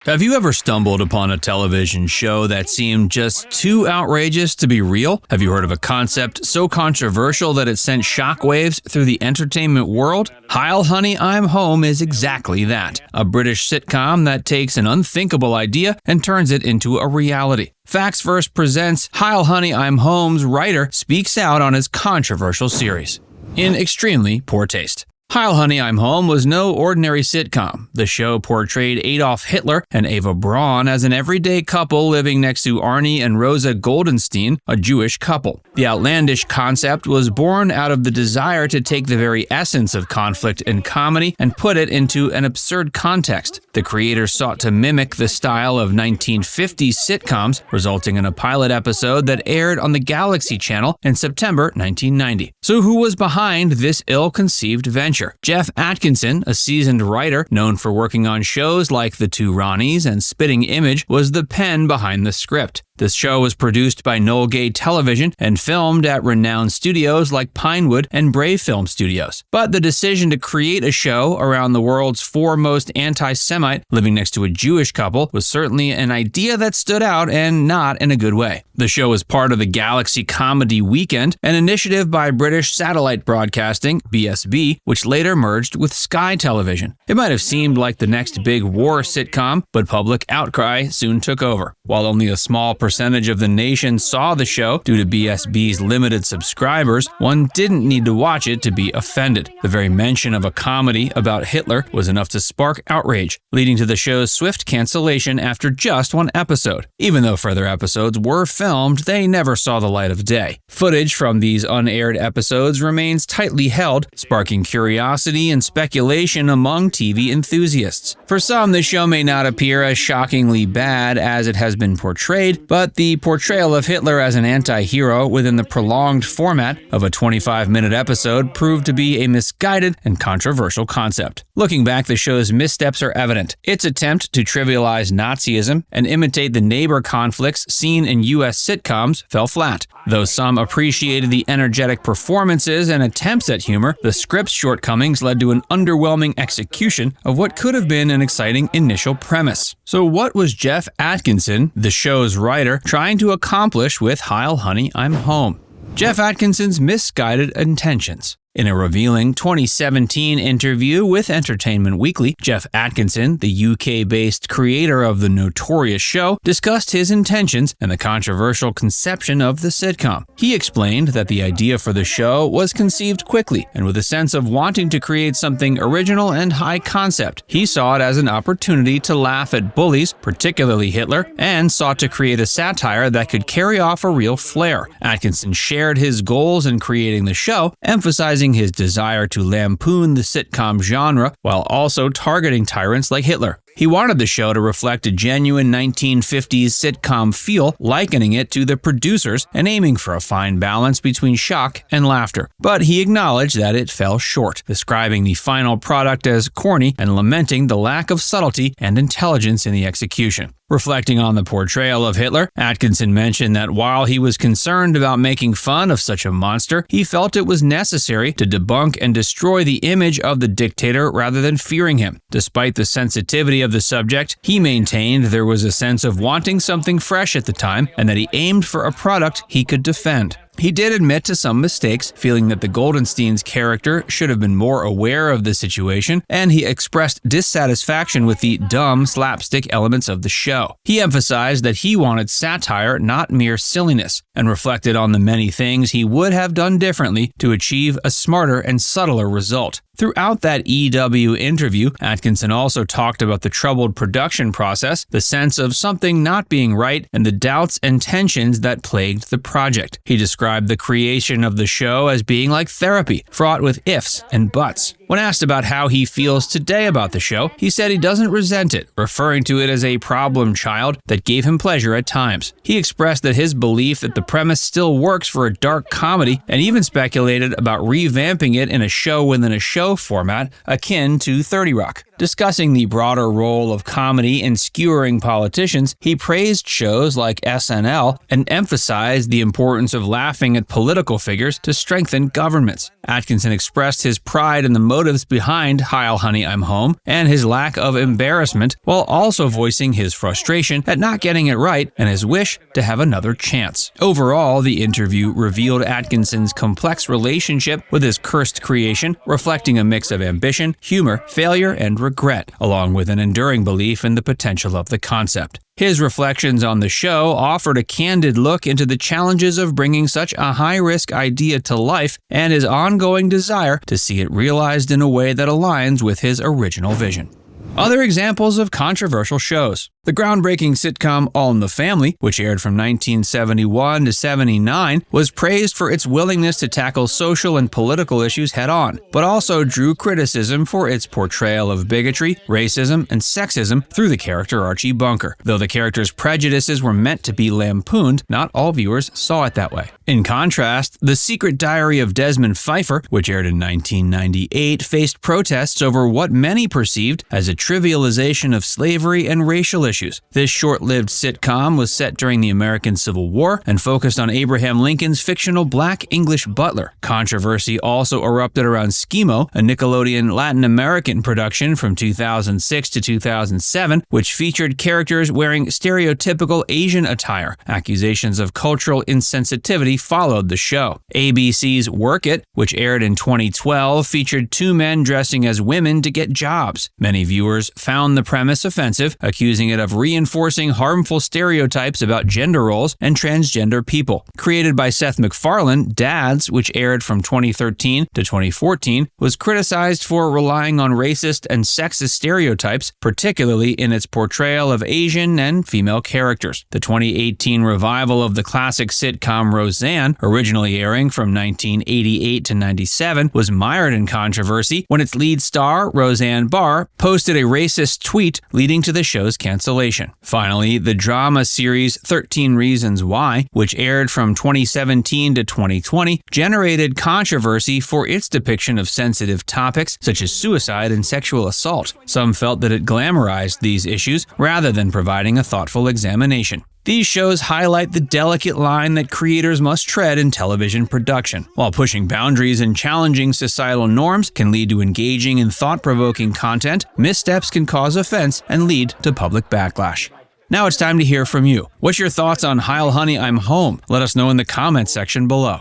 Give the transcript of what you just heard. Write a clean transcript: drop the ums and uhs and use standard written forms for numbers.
Have you ever stumbled upon a television show that seemed just too outrageous to be real? Have you heard of a concept so controversial that it sent shockwaves through the entertainment world? Heil Honey, I'm Home is exactly that. A British sitcom that takes an unthinkable idea and turns it into a reality. Facts First presents Heil Honey, I'm Home's writer speaks out on his controversial series. In extremely poor taste. Heil Honey, I'm Home was no ordinary sitcom. The show portrayed Adolf Hitler and Eva Braun as an everyday couple living next to Arnie and Rosa Goldenstein, a Jewish couple. The outlandish concept was born out of the desire to take the very essence of conflict and comedy and put it into an absurd context. The creators sought to mimic the style of 1950s sitcoms, resulting in a pilot episode that aired on the Galaxy Channel in September 1990. So who was behind this ill-conceived venture? Geoff Atkinson, a seasoned writer known for working on shows like The Two Ronnies and Spitting Image, was the pen behind the script. This show was produced by Noel Gay Television and filmed at renowned studios like Pinewood and Brave Film Studios. But the decision to create a show around the world's foremost anti-Semite living next to a Jewish couple was certainly an idea that stood out, and not in a good way. The show is part of the Galaxy Comedy Weekend, an initiative by British Satellite Broadcasting, BSB, which later merged with Sky Television. It might have seemed like the next big war sitcom, but public outcry soon took over. While only a small percentage of the nation saw the show due to BSB's limited subscribers, one didn't need to watch it to be offended. The very mention of a comedy about Hitler was enough to spark outrage, leading to the show's swift cancellation after just one episode. Even though further episodes were filmed, they never saw the light of day. Footage from these unaired episodes remains tightly held, sparking curiosity and speculation among TV enthusiasts. For some, the show may not appear as shockingly bad as it has been portrayed, but the portrayal of Hitler as an anti-hero within the prolonged format of a 25-minute episode proved to be a misguided and controversial concept. Looking back, the show's missteps are evident. Its attempt to trivialize Nazism and imitate the neighbor conflicts seen in U.S. sitcoms fell flat. Though some appreciated the energetic performances and attempts at humor, the script's shortcomings led to an underwhelming execution of what could have been an exciting initial premise. So what was Geoff Atkinson, the show's writer, trying to accomplish with Heil Honey, I'm Home? Geoff Atkinson's misguided intentions. In a revealing 2017 interview with Entertainment Weekly, Geoff Atkinson, the UK-based creator of the notorious show, discussed his intentions and the controversial conception of the sitcom. He explained that the idea for the show was conceived quickly and with a sense of wanting to create something original and high concept. He saw it as an opportunity to laugh at bullies, particularly Hitler, and sought to create a satire that could carry off a real flair. Atkinson shared his goals in creating the show, emphasizing his desire to lampoon the sitcom genre while also targeting tyrants like Hitler. He wanted the show to reflect a genuine 1950s sitcom feel, likening it to the producers and aiming for a fine balance between shock and laughter. But he acknowledged that it fell short, describing the final product as corny and lamenting the lack of subtlety and intelligence in the execution. Reflecting on the portrayal of Hitler, Atkinson mentioned that while he was concerned about making fun of such a monster, he felt it was necessary to debunk and destroy the image of the dictator rather than fearing him. Despite the sensitivity of the subject, he maintained there was a sense of wanting something fresh at the time and that he aimed for a product he could defend. He did admit to some mistakes, feeling that the Goldenstein's character should have been more aware of the situation, and he expressed dissatisfaction with the dumb slapstick elements of the show. He emphasized that he wanted satire, not mere silliness, and reflected on the many things he would have done differently to achieve a smarter and subtler result. Throughout that EW interview, Atkinson also talked about the troubled production process, the sense of something not being right, and the doubts and tensions that plagued the project. He described the creation of the show as being like therapy, fraught with ifs and buts. When asked about how he feels today about the show, he said he doesn't resent it, referring to it as a problem child that gave him pleasure at times. He expressed that his belief that the premise still works for a dark comedy, and even speculated about revamping it in a show within a show format akin to 30 Rock. Discussing the broader role of comedy in skewering politicians, he praised shows like SNL and emphasized the importance of laughing at political figures to strengthen governments. Atkinson expressed his pride in the motives behind Heil Honey, I'm Home and his lack of embarrassment, while also voicing his frustration at not getting it right and his wish to have another chance. Overall, the interview revealed Atkinson's complex relationship with his cursed creation, reflecting a mix of ambition, humor, failure, and regret, along with an enduring belief in the potential of the concept. His reflections on the show offered a candid look into the challenges of bringing such a high-risk idea to life and his ongoing desire to see it realized in a way that aligns with his original vision. Other examples of controversial shows. The groundbreaking sitcom All in the Family, which aired from 1971 to 79, was praised for its willingness to tackle social and political issues head-on, but also drew criticism for its portrayal of bigotry, racism, and sexism through the character Archie Bunker. Though the character's prejudices were meant to be lampooned, not all viewers saw it that way. In contrast, The Secret Diary of Desmond Pfeiffer, which aired in 1998, faced protests over what many perceived as a trivialization of slavery and racial issues. This short-lived sitcom was set during the American Civil War and focused on Abraham Lincoln's fictional black English butler. Controversy also erupted around Schemo, a Nickelodeon Latin American production from 2006 to 2007, which featured characters wearing stereotypical Asian attire. Accusations of cultural insensitivity followed the show. ABC's Work It, which aired in 2012, featured two men dressing as women to get jobs. Many viewers found the premise offensive, accusing it of reinforcing harmful stereotypes about gender roles and transgender people. Created by Seth MacFarlane, Dads, which aired from 2013 to 2014, was criticized for relying on racist and sexist stereotypes, particularly in its portrayal of Asian and female characters. The 2018 revival of the classic sitcom Roseanne, originally airing from 1988 to 97, was mired in controversy when its lead star, Roseanne Barr, posted a racist tweet leading to the show's cancellation. Finally, the drama series 13 Reasons Why, which aired from 2017 to 2020, generated controversy for its depiction of sensitive topics such as suicide and sexual assault. Some felt that it glamorized these issues rather than providing a thoughtful examination. These shows highlight the delicate line that creators must tread in television production. While pushing boundaries and challenging societal norms can lead to engaging and thought-provoking content, missteps can cause offense and lead to public backlash. Now it's time to hear from you. What's your thoughts on Heil Honey, I'm Home? Let us know in the comments section below.